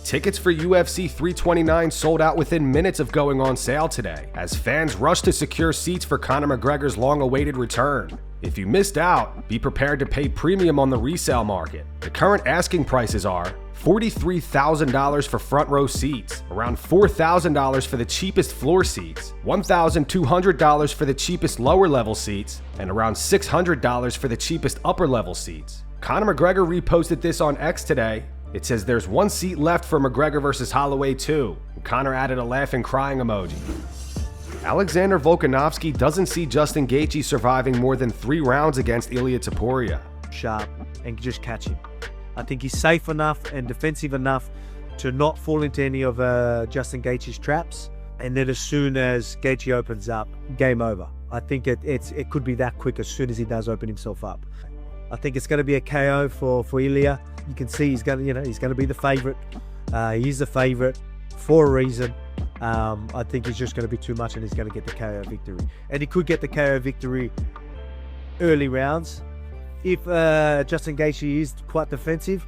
Tickets for UFC 329 sold out within minutes of going on sale today, as fans rush to secure seats for Conor McGregor's long-awaited return. If you missed out, be prepared to pay premium on the resale market. The current asking prices are $43,000 for front row seats, around $4,000 for the cheapest floor seats, $1,200 for the cheapest lower level seats, and around $600 for the cheapest upper level seats. Conor McGregor reposted this on X today. It says there's one seat left for McGregor versus Holloway 2. Conor added a laughing crying emoji. Alexander Volkanovski doesn't see Justin Gaethje surviving more than 3 rounds against Ilia Topuria. Sharp and just catch him. I think he's safe enough and defensive enough to not fall into any of Justin Gaethje's traps. And then as soon as Gaethje opens up, game over. I think it could be that quick as soon as he does open himself up. I think it's going to be a KO for Ilia. You can see he's going to be the favorite. He's the favorite for a reason. I think he's just going to be too much, and he's going to get the KO victory. And he could get the KO victory early rounds. If Justin Gaethje is quite defensive,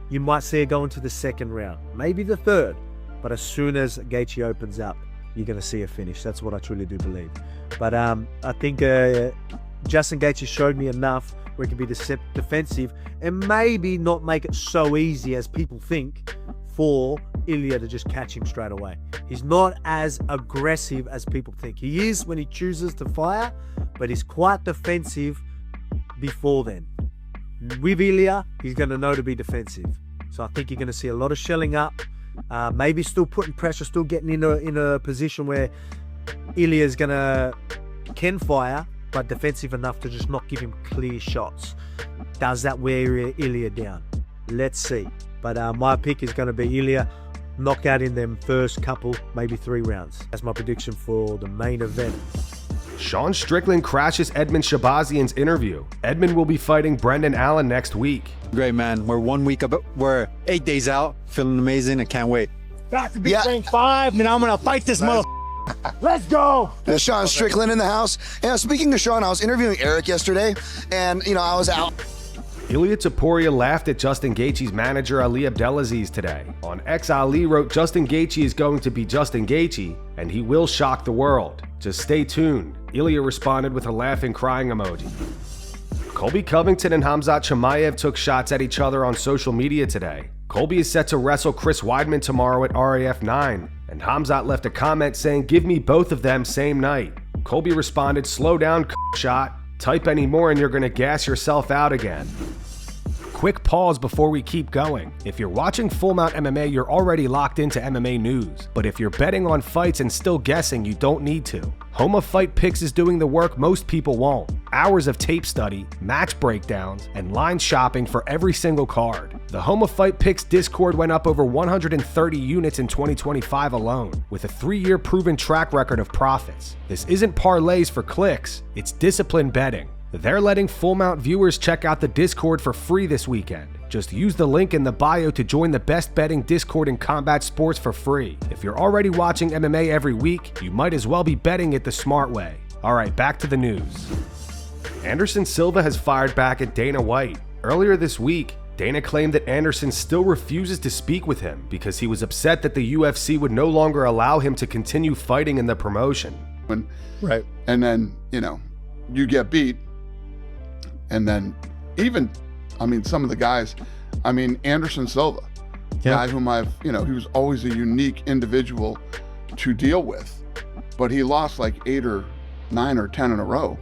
you might see it go into the second round, maybe the third. But as soon as Gaethje opens up, you're going to see a finish. That's what I truly do believe. But I think Justin Gaethje showed me enough where he can be defensive and maybe not make it so easy as people think for Ilia to just catch him straight away. He's not as aggressive as people think. He is when he chooses to fire, but he's quite defensive before then. With Ilia, he's going to know to be defensive. So I think you're going to see a lot of shelling up, maybe still putting pressure, still getting in a position where Ilia can fire, but defensive enough to just not give him clear shots. Does that wear Ilia down? Let's see. But my pick is going to be Ilia knockout in them first couple, maybe 3 rounds. That's my prediction for the main event. Sean Strickland crashes Edmund Shabazian's interview. Edmund will be fighting Brendan Allen next week. Great, man. We're 1 week up. We're 8 days out. Feeling amazing. I can't wait. Back to be rank 5, and then I'm going to fight this mother. Let's go! Sean Strickland in the house. And speaking of Sean, I was interviewing Eric yesterday, and I was out. Ilia Topuria laughed at Justin Gaethje's manager Ali Abdelaziz today. On X, Ali wrote, "Justin Gaethje is going to be Justin Gaethje, and he will shock the world. Just stay tuned." Ilia responded with a laughing crying emoji. Colby Covington and Khamzat Chimaev took shots at each other on social media today. Colby is set to wrestle Chris Weidman tomorrow at RAF 9, and Khamzat left a comment saying, "Give me both of them same night." Colby responded, "Slow down, shot. Type any more and you're gonna gas yourself out again." Quick pause before we keep going. If you're watching Full Mount MMA, you're already locked into MMA news. But if you're betting on fights and still guessing, you don't need to. Homa Fight Picks is doing the work most people won't. Hours of tape study, match breakdowns, and line shopping for every single card. The Homa Fight Picks Discord went up over 130 units in 2025 alone, with a 3-year proven track record of profits. This isn't parlays for clicks, it's disciplined betting. They're letting Full Mount viewers check out the Discord for free this weekend. Just use the link in the bio to join the best betting Discord in combat sports for free. If you're already watching MMA every week, you might as well be betting it the smart way. Alright, back to the news. Anderson Silva has fired back at Dana White. Earlier this week, Dana claimed that Anderson still refuses to speak with him because he was upset that the UFC would no longer allow him to continue fighting in the promotion. Right. And then, you get beat. And then even, some of the guys, Anderson Silva, guy whom he was always a unique individual to deal with, but he lost like 8 or 9 or 10 in a row,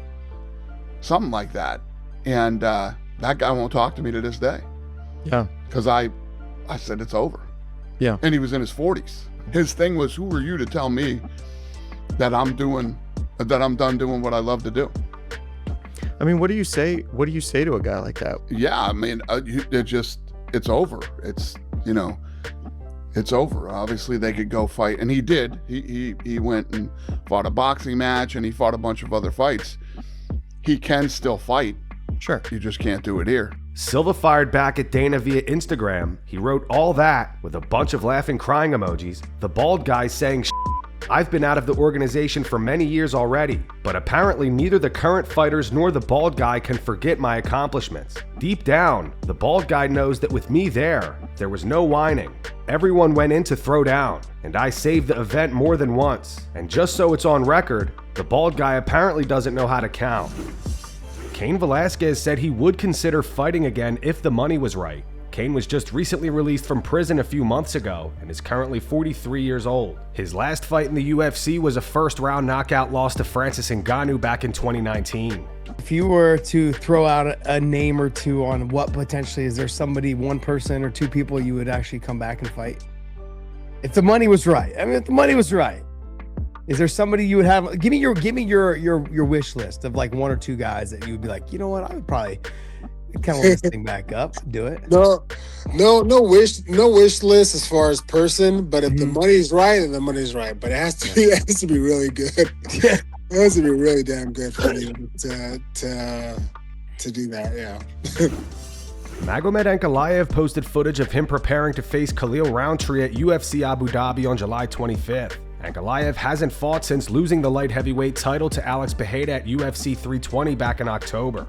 something like that. And that guy won't talk to me to this day. Yeah. Because I said it's over. Yeah. And he was in his 40s. His thing was, who are you to tell me that I'm done doing what I love to do? What do you say? What do you say to a guy like that? Yeah, it's over. It's over. Obviously, they could go fight, and he did. He went and fought a boxing match, and he fought a bunch of other fights. He can still fight. Sure. You just can't do it here. Silva fired back at Dana via Instagram. He wrote all that with a bunch of laughing crying emojis. The bald guy saying I've been out of the organization for many years already, but apparently neither the current fighters nor the bald guy can forget my accomplishments. Deep down, the bald guy knows that with me there was no whining. Everyone went in to throw down, and I saved the event more than once. And just so it's on record, the bald guy apparently doesn't know how to count. Cain Velasquez said he would consider fighting again if the money was right. Cain was just recently released from prison a few months ago and is currently 43 years old. His last fight in the UFC was a first-round knockout loss to Francis Ngannou back in 2019. If you were to throw out a name or two on what potentially, is there somebody, one person or two people you would actually come back and fight? If the money was right. I mean, if the money was right. Is there somebody you would have? Give me your wish list of like one or two guys that you would be like, you know what, I would probably kind of this thing back up, do it. No wish list as far as person, but if the money's right, then the money's right. But it has to be really good. Yeah. It has to be really damn good for me to do that. Yeah. Magomed Ankalaev posted footage of him preparing to face Khalil Rountree at UFC Abu Dhabi on July 25th. Ankalaev hasn't fought since losing the light heavyweight title to Alex Pereira at UFC 320 back in October.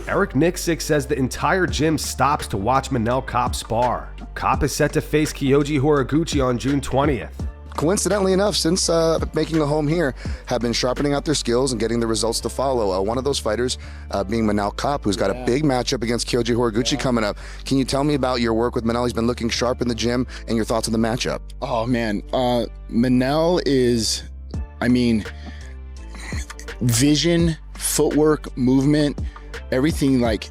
Eric Nicksick says the entire gym stops to watch Manel Kape spar. Kape is set to face Kyoji Horiguchi on June 20th. Coincidentally enough, since making a home here, have been sharpening out their skills and getting the results to follow. One of those fighters being Manel Kape, who's got a big matchup against Kyoji Horiguchi coming up. Can you tell me about your work with Manel? He's been looking sharp in the gym, and your thoughts on the matchup. Oh man, Manel is, I mean, vision, footwork, movement, everything. Like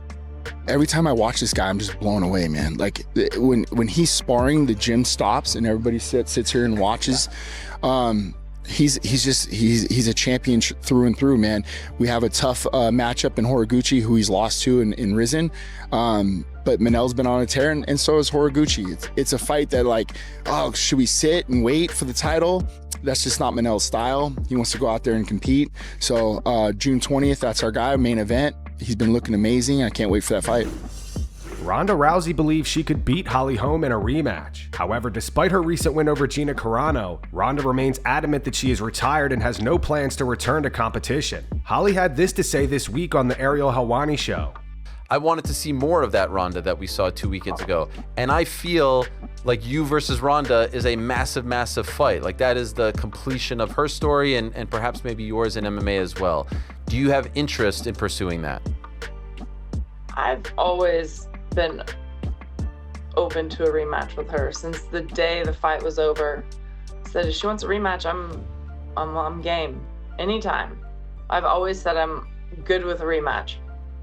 every time I watch this guy, I'm just blown away, man. Like when he's sparring, the gym stops and everybody sits here and watches. He's a champion through and through, man. We have a tough matchup in Horiguchi, who he's lost to in Risen. But Manel's been on a tear, and so is Horiguchi. It's a fight that, like, oh, should we sit and wait for the title? That's just not Manel's style. He wants to go out there and compete. So June 20th, that's our guy, main event. He's been looking amazing. I can't wait for that fight. Ronda Rousey believes she could beat Holm in a rematch. However, despite her recent win over Gina Carano, Ronda remains adamant that she is retired and has no plans to return to competition. Holly had this to say this week on the Ariel Helwani show. I wanted to see more of that Ronda that we saw 2 weekends ago. And I feel like you versus Ronda is a massive, massive fight. Like that is the completion of her story and perhaps maybe yours in MMA as well. Do you have interest in pursuing that? I've always been open to a rematch with her since the day the fight was over. Said if she wants a rematch, I'm game anytime. I've always said I'm good with a rematch.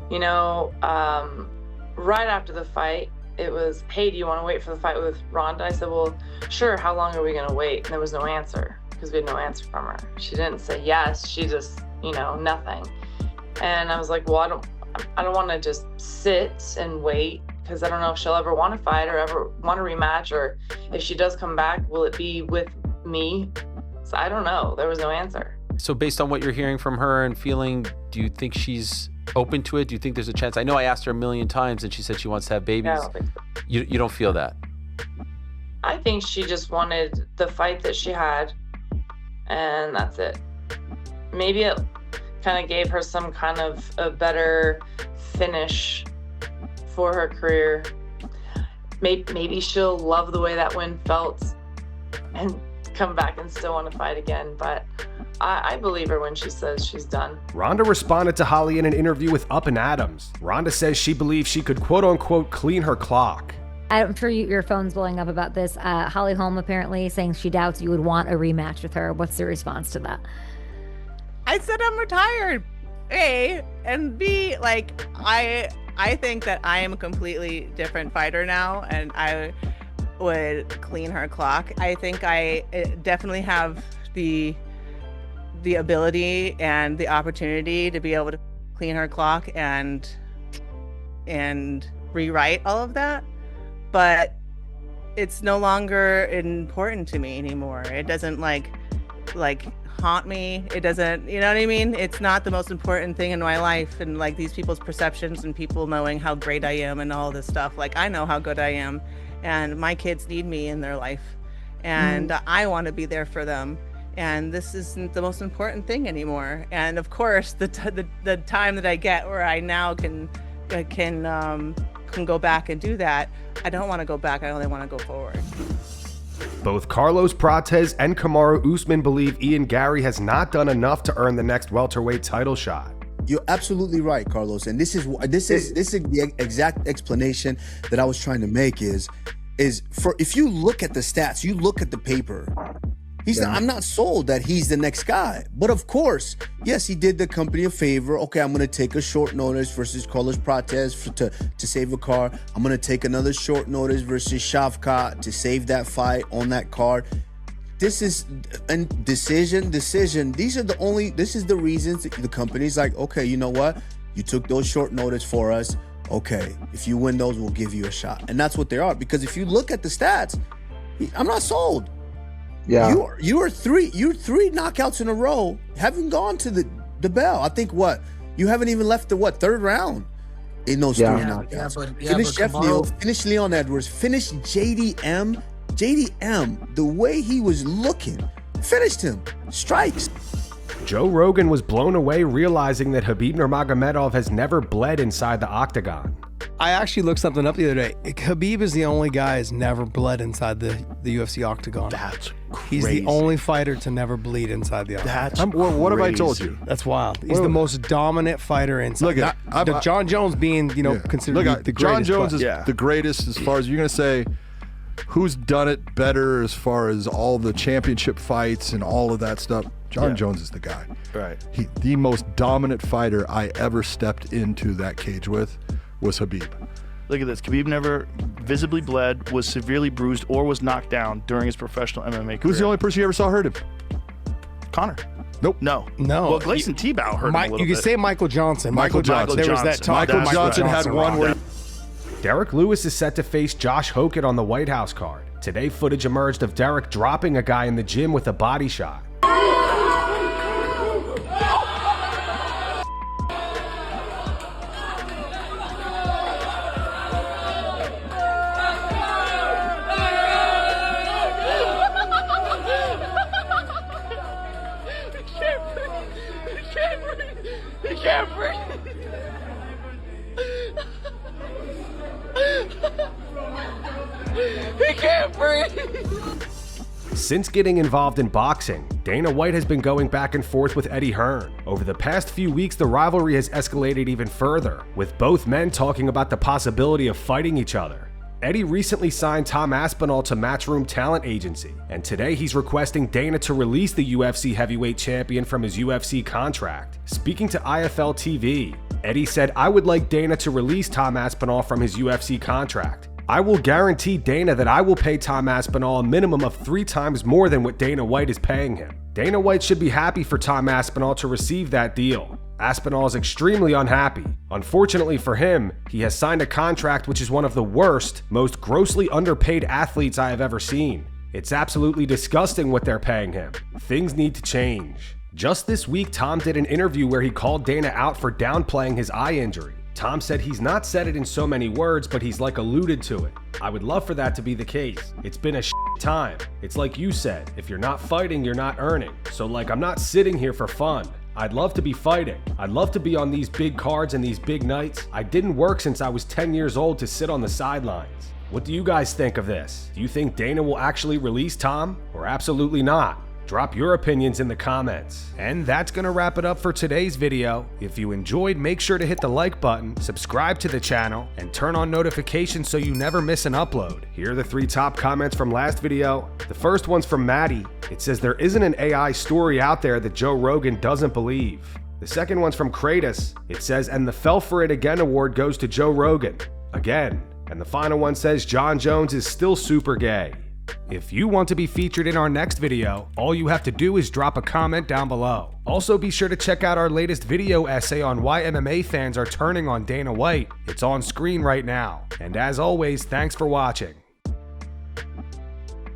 You know, right after the fight, it was, hey, do you want to wait for the fight with Ronda? I said, well, sure. How long are we going to wait? And there was no answer because we had no answer from her. She didn't say yes. She just, you know, nothing. And I was like, well, I don't want to just sit and wait because I don't know if she'll ever want to fight or ever want a rematch, or if she does come back, will it be with me? So I don't know. There was no answer. So based on what you're hearing from her and feeling, do you think she's open to it? Do you think there's a chance? I know I asked her a million times and she said she wants to have babies. I don't think so. You don't feel that? I think she just wanted the fight that she had, and that's it. Maybe it kind of gave her some kind of a better finish for her career. Maybe she'll love the way that win felt and come back and still want to fight again, but I believe her when she says she's done. Ronda responded to Holly in an interview with Up and Adams. Ronda says she believes she could quote-unquote clean her clock. I'm sure your phone's blowing up about this. Holly Holm apparently saying she doubts you would want a rematch with her. What's the response to that? I said I'm retired, A, and B, like, I think that I am a completely different fighter now, and I would clean her clock. I think I definitely have the ability and the opportunity to be able to clean her clock and rewrite all of that. But it's no longer important to me anymore. It doesn't like haunt me. It doesn't, you know what I mean? It's not the most important thing in my life, and like these people's perceptions and people knowing how great I am and all this stuff. Like, I know how good I am, and my kids need me in their life, and I want to be there for them. And this isn't the most important thing anymore. And of course, the time that I get where I now can go back and do that, I don't want to go back. I only want to go forward. Both Carlos Prates and Kamaru Usman believe Ian Garry has not done enough to earn the next welterweight title shot. You're absolutely right, Carlos. And this is the exact explanation that I was trying to make is for, if you look at the stats, you look at the paper, I'm not sold that he's the next guy. But of course, yes, he did the company a favor. Okay, I'm going to take a short notice versus Carlos Prates to save a card. I'm going to take another short notice versus Shavkat to save that fight on that card. This is a decision. This is the reasons the company's like, okay, you know what? You took those short notice for us. Okay, if you win those, we'll give you a shot. And that's what they are. Because if you look at the stats, I'm not sold. Yeah, you're three knockouts in a row. Haven't gone to the bell. I think you haven't even left the third round in those 3 knockouts. Finish Jeff Neal, finish Leon Edwards, finish JDM. JDM, the way he was looking, finished him. Strikes. Joe Rogan was blown away realizing that Khabib Nurmagomedov has never bled inside the octagon. I actually looked something up the other day. Khabib is the only guy who's never bled inside the UFC octagon. That's crazy. He's the only fighter to never bleed inside the octagon. What have I told you? That's wild. He's the most dominant fighter inside. Look at John Jones being, considered the greatest. John Jones is the greatest as far as you're going to say who's done it better as far as all the championship fights and all of that stuff. John Jones is the guy. Right. The most dominant fighter I ever stepped into that cage with was Khabib. Look at this. Khabib never visibly bled, was severely bruised, or was knocked down during his professional MMA career. Who's the only person you ever saw hurt him? Connor. Nope. No. Well, Gleison Tebow hurt him a little bit. You could say Michael Johnson. Michael Johnson. There was that talk. Michael Johnson had one where... Derrick Lewis is set to face Josh Hockett on the White House card. Today, footage emerged of Derrick dropping a guy in the gym with a body shot. He can't breathe. Since getting involved in boxing, Dana White has been going back and forth with Eddie Hearn. Over the past few weeks, the rivalry has escalated even further, with both men talking about the possibility of fighting each other. Eddie recently signed Tom Aspinall to Matchroom Talent Agency, and today he's requesting Dana to release the UFC heavyweight champion from his UFC contract. Speaking to IFL TV, Eddie said, "I would like Dana to release Tom Aspinall from his UFC contract. I will guarantee Dana that I will pay Tom Aspinall a minimum of 3 times more than what Dana White is paying him. Dana White should be happy for Tom Aspinall to receive that deal. Aspinall is extremely unhappy. Unfortunately for him, he has signed a contract which is one of the worst, most grossly underpaid athletes I have ever seen. It's absolutely disgusting what they're paying him. Things need to change." Just this week, Tom did an interview where he called Dana out for downplaying his eye injury. Tom said he's not said it in so many words, but he's like alluded to it. "I would love for that to be the case. It's been a time. It's like you said, if you're not fighting, you're not earning. So like, I'm not sitting here for fun. I'd love to be fighting. I'd love to be on these big cards and these big nights. I didn't work since I was 10 years old to sit on the sidelines." What do you guys think of this? Do you think Dana will actually release Tom, or absolutely not? Drop your opinions in the comments. And that's gonna wrap it up for today's video. If you enjoyed, make sure to hit the like button, subscribe to the channel, and turn on notifications so you never miss an upload. Here are the 3 top comments from last video. The first one's from Maddie. It says, "There isn't an AI story out there that Joe Rogan doesn't believe." The second one's from Kratos. It says, "And the Fell For It Again award goes to Joe Rogan. Again." And the final one says, "John Jones is still super gay." If you want to be featured in our next video, all you have to do is drop a comment down below. Also, be sure to check out our latest video essay on why MMA fans are turning on Dana White. It's on screen right now. And as always, thanks for watching.